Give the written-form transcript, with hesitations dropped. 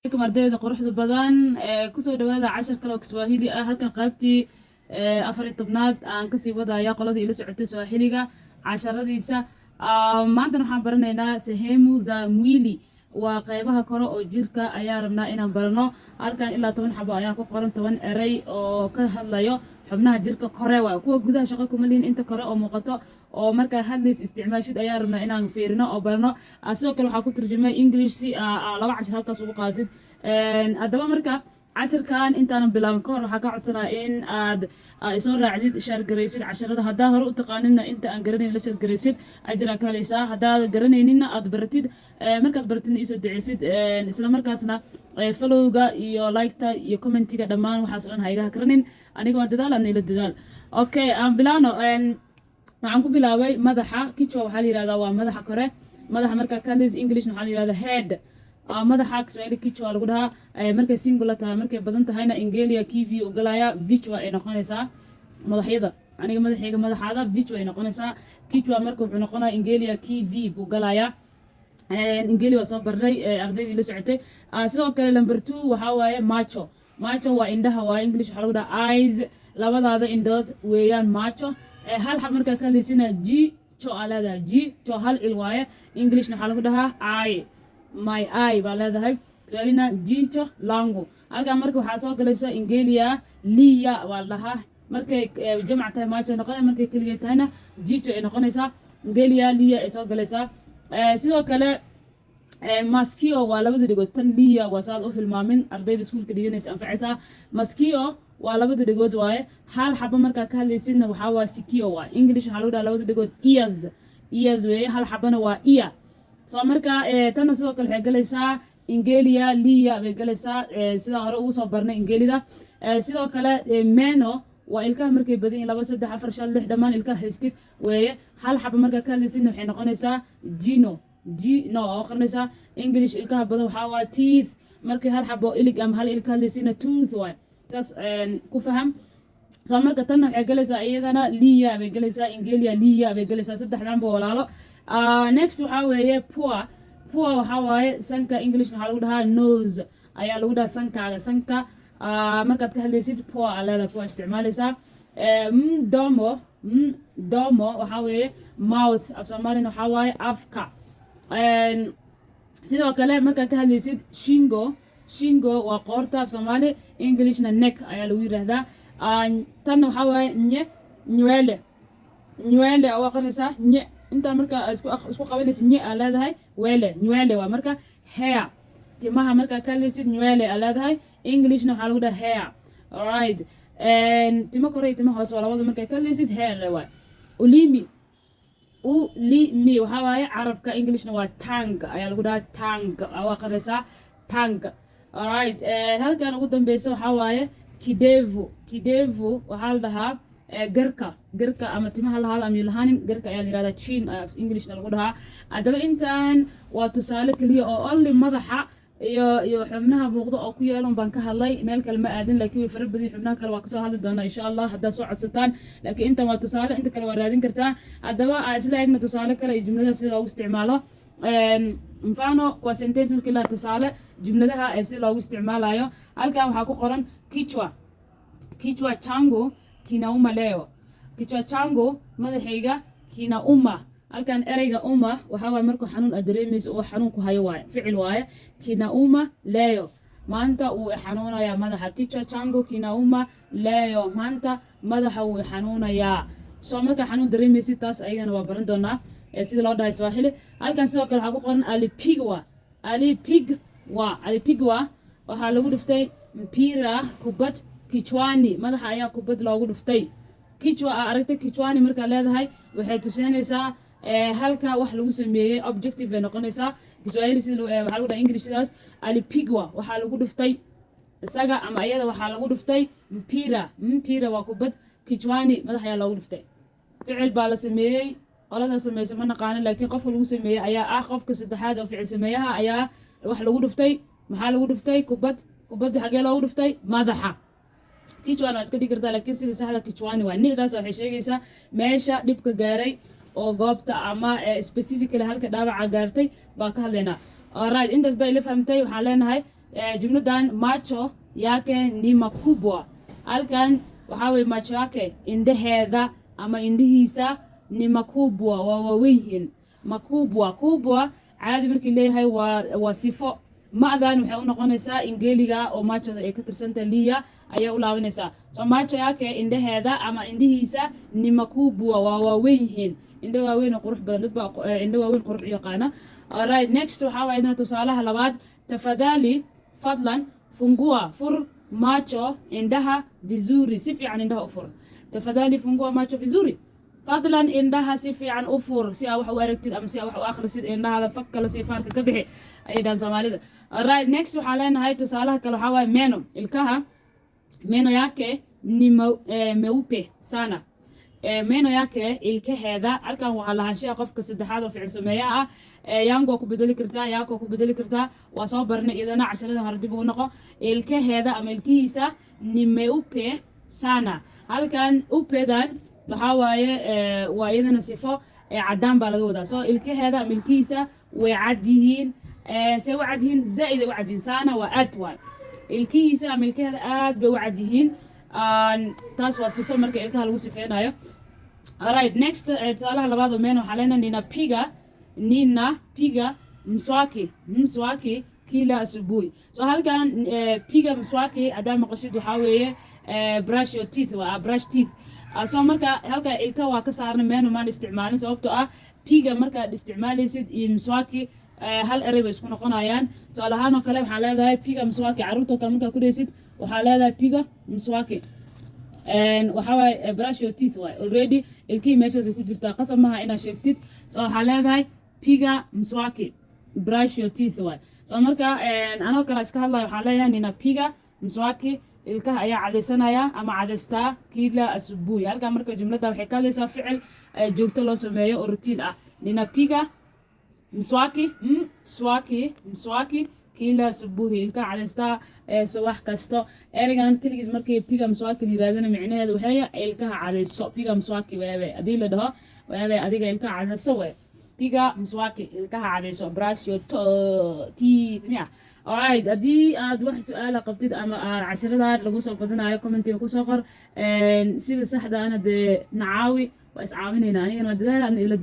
عليكم ardayda quruxda badan kusoo dhawaada cashar kale oo Kiswahili ah halkan qaybtii 14aad aan kasii wadaya qoladii ila socotay Swahiliga casharadiisa maanta waxaan baranaynaa sehemu za mwili waa qaybaha kore oo jirka ayaa rabnaa inaan barano halkan ilaa 10 xabo ayaa ku qoran 10 eray oo ka hadlayo xubnaha jirka kore waa kuwa gudaha shaqo kuma liin inta kore oo muuqato oo marka hadlis isticmaashid ayaa rabnaa inaan fiirino oo barano sidoo kale waxaa ku tarjumay English si laba cashar halkaas ugu qaadid adaba marka cashirkan intaanan bilaabin ka hor waxaa ka codsanaa in aad isoo raacdid shaargaraysid casharada haddaa hore u taqaanina inta aan garanayn la shaargaraysid ajiraa ka helaysaa haddaad garanaynina aad baratid markaad baratidna isoo duceysid isla markaasna followga iyo liketa iyo commentiga dhammaan waxaas dhan haygaha karanin anigoo dadaal adna ila dadaal okay aan bilaano waxaan ku bilaabay madaxa kichwa waxaa la yirahdaa waa madaxa kore madaxa marka kadis English waxaa la yirahdaa head madaxa Kiswahili kichwa lagu dhahaa markay singular tahay markay badan tahayna Ingelia kivi u galaya vichwa ay noqonaysaa madaxyada aniga madaxayga madaxaada vichwa ay noqonaysaa kichwa marka wuxuu noqonayaa Ingelia kivi buu galaya Ingeli waa soo barray ardaydii la socotay sidoo kale number 2 waxa waaye macho waa indhaha waa English waxa lagu dhahaa eyes labadaada indhood weeyaan macho hal xab marka ka hadlaysina jicho alada jicho hal il waaye English waxa lagu dhahaa eye my eye baa leedahay Kiswahilina jicho langu halka marka waxaa soo galaysa Ingelia liya waa lahaa markay jamc tahay macho noqonaysa markay kaliya tahayna jicho ay noqonaysaa Ingelia liya ay soo galaysaa sidoo kale maskio waa labada dhigood tan liya waa saad u hilmaamin ardayda iskuulka dhiganaysa anfacaysaa maskio waa labada dhigood waaye hal xabo markaa ka hadlaysidna waxaa waa sikio waa English waxaa lagu dhahaa labada dhigood ears weeye hal xabana waa ear soo markaa tanna sidoo kale waxay galaysaa Ingelia liya bay galaysaa sida hore ugu soo barnay Ingelida sidoo kale meno waa ilkaha markay badan yihiin 2 3 4 5 6 dhamaan ilkaha haystid weeye hal xabo marka ka hadlaysidna waxay noqonaysaa gino oo qornaysaa English ilkaha badan waxaa waa teeth markay hal xabo ilig ama hal ilka hadlaysidna tooth waay taas ku faham soo marka tanna waxay galaysaa iyadana liya bay galaysaa Ingelia liya bay galaysaa saddexdanba walaalo next waxaa weeye pua waxaa waaye sanka English waxaa lagu dhahaa nose ayaa lagu dhahaa sankaaga sanka markaad ka hadlaysid pua alada pua isticmaalaysaa domo waxaa weeye mouth af Soomaalina waxaa waaye afka sidoo kale markaad ka hadlaysid shingo waa qoorta af Soomaali Englishna neck ayaa lagu yiraahdaa tan waxaa waaye nywele oo aqoonaysaa inta marka isku qabanaysa aa leedahay nywele waa marka hair timaha marka ka hadlaysid nywele aa leedahay Englishna waxaa lagu dhahaa hair alright timo kore iyo timo hoose waa labada marka ka hadlaysid hair waa ulimi waxaa waaye carabka Englishna waa tongue ayaa lagu dhahaa tongue oo aqoonaysaa tongue alright halkan ugu dambaysa waxaa waaye kidevu waxaa la dhahaa garka ama timaha lahaada ama lahaanin garka ayaa la yiraahdaa chin Englishna lagu dhahaa adaba intaan waa tusaale kaliya oo only madaxa iyo xubnaha muuqdo oo ku yeelan baan ka hadlay meel kale ma aadin laakiin way fara badan xubnaha kale waa ka soo hadli doonaa insha Allah hadda soo codsataan laakiin inta waa tusaale inta kale waa raadin kartaa adaba isla eegna tusaale kale iyo jumladaha sida loogu isticmaalo mfano kwa sentence markii la tusaale jumladaha ee si loogu isticmaalayo halkan waxaa ku qoran kichwa changu kinauma leo kichwa changu madaxayga kinauma halkan ereyga uma waxa waa markuu xanuun dareemayso oo xanuun ku hayo waaye ficil waaye kinauma leo maanta uu xanuunaya madaxa kichwa changu kinauma leo maanta madaxa uu xanuunaya soo marka xanuun dareemaysid taas ayagana waa baran doonaa sida loo dhahay Swahili halkan sidoo kale waxaa ku qoran alipigwa waxaa lagu dhiftay mpira kubad kichwani madaxa ayaa kubad loogu dhiftay kichwa aragtay kichwani marka leedahay waxay tusinaysaa halka wax lagu sameeyay objective ay noqonaysaa Kiswahili sida waxa lagu dhahaa English sidaas alipigwa waxaa lagu dhiftay isaga ama ayada waxaa lagu dhiftay mpira waa kubad kichwani madaxa ayaa loogu dhiftay ficil baa la sameeyay qolada sameeyay ma naqaan laakiin qofka lagu sameeyay ayaa qofka saddexaad oo ficil sameeyaha ayaa wax lagu dhiftay maxaa lagu dhiftay kubad xagee loogu dhiftay madaxa kichwani waa iska dhigi kartaa laakiin sida saxda kichwani waa nidaas waxay sheegaysaa meesha dhibka gaaray oo goobta ama specifically halka dhaawaca gaartay baa ka hadlaynaa alright intaas day la fahamtay waxaan leenahay jumladan macho yake ni makubwa halkan waxaa weeye macho yake indhaheeda ama indhihiisa ni makubwa waa waaweyn yihiin makubwa kubwa caadi markii leeyahay waa sifo ma'dan waxay u noqonaysaa ingeliga oo machoda ay ka tirsantahay liya ayay u laabanaysaa so macho yake indhaheeda ama indhihiisa ni makubwa waa waaweyn yihiin indho waaweyn oo qurux badan dad baa indho waaweyn qurux u yaqaana alright next waxaa waaye idina tusaalaha labaad tafadhali fadlan fungua fur macho indhaha vizuri si fiican indhaha u fur tafadhali fungua macho vizuri fadlan indhaha si fiican u fur si aa wax u aragtid ama si aa wax u akhrisid indhahada fak kale si faarka ka bixi ayay dhahan soomaalida alright next waxaa leenahay tusaalaha kale waxaa waaye meno ilkaha meno yake ni meupe sana meno yake ilkaheeda halkan waxaa lahaanshaha qofka saddexaad oo ficil sameeya ah yangu waa ku bedeli kartaa yaako ku bedeli kartaa waa soo barnay iyadana casharada hore dib ugu noqo ilkaheeda ama ilkihiisa ni meupe sana halkan upedan waxaa waaye waa iyadana sifo cadaan baa laga wadaa soo ilkaheeda ama ilkihiisa way cad yihiin say u cad yihiin zaa'id ay u cad yihiin sana waa aad waay ilkihiisa ama ilkaheeda aad bay u cad yihiin taas waa sifo marka ilkaha lagu sifeynayo alright next tusaalaha labaad oo meno waxaa leenahay ninapiga mswaki kila asubuhi so halkan piga mswaki hadaa maqashid waxaa weeye brush your teeth waa brush teeth so marka halka ilka waa ka saarnay meno maan isticmaalin sababtoo ah piga markaad isticmaalaysid iyo mswaki hal erey bay isku noqonayaan tusaale ahaan oo kale waxaa leedahay piga mswaki carruurtoo kale markaa ku dhaysid waxaa leedahay piga mswaki waxaa waaye brush your teeth waay already ilkihii meeshaas ku jirtaa qasab maaha inaad sheegtid so waxaa leedahay piga mswaki brush your teeth waay so marka anoo kale iska hadlayo waxaa leeyahay ninapiga mswaki ilkaha ayaa cadaysanaya ama cadaystaa kila asubuhi halkaa marka jumladda waxay ka hadlaysaa ficil joogto loo sameeyo oo routine ah ninapiga mswaki kila asubuhi ilkaha cadaystaa subax kasto ereygan keligiis markii piga mswaki la yirahdana micnaheedu waxay ilkaha cadayso piga mswaki weebe hadii la dhaho weebe adiga ilkaha cadayso we piga mswaki ilkaha cadayso brush your teeth miya alright haddii aad wax su-aala qabtid ama cashiradan lagu soo badinayo commentiga kusoo qor sida saxda ana dee nacaawi waa iscaawinayna anigana waa dadaal adna ila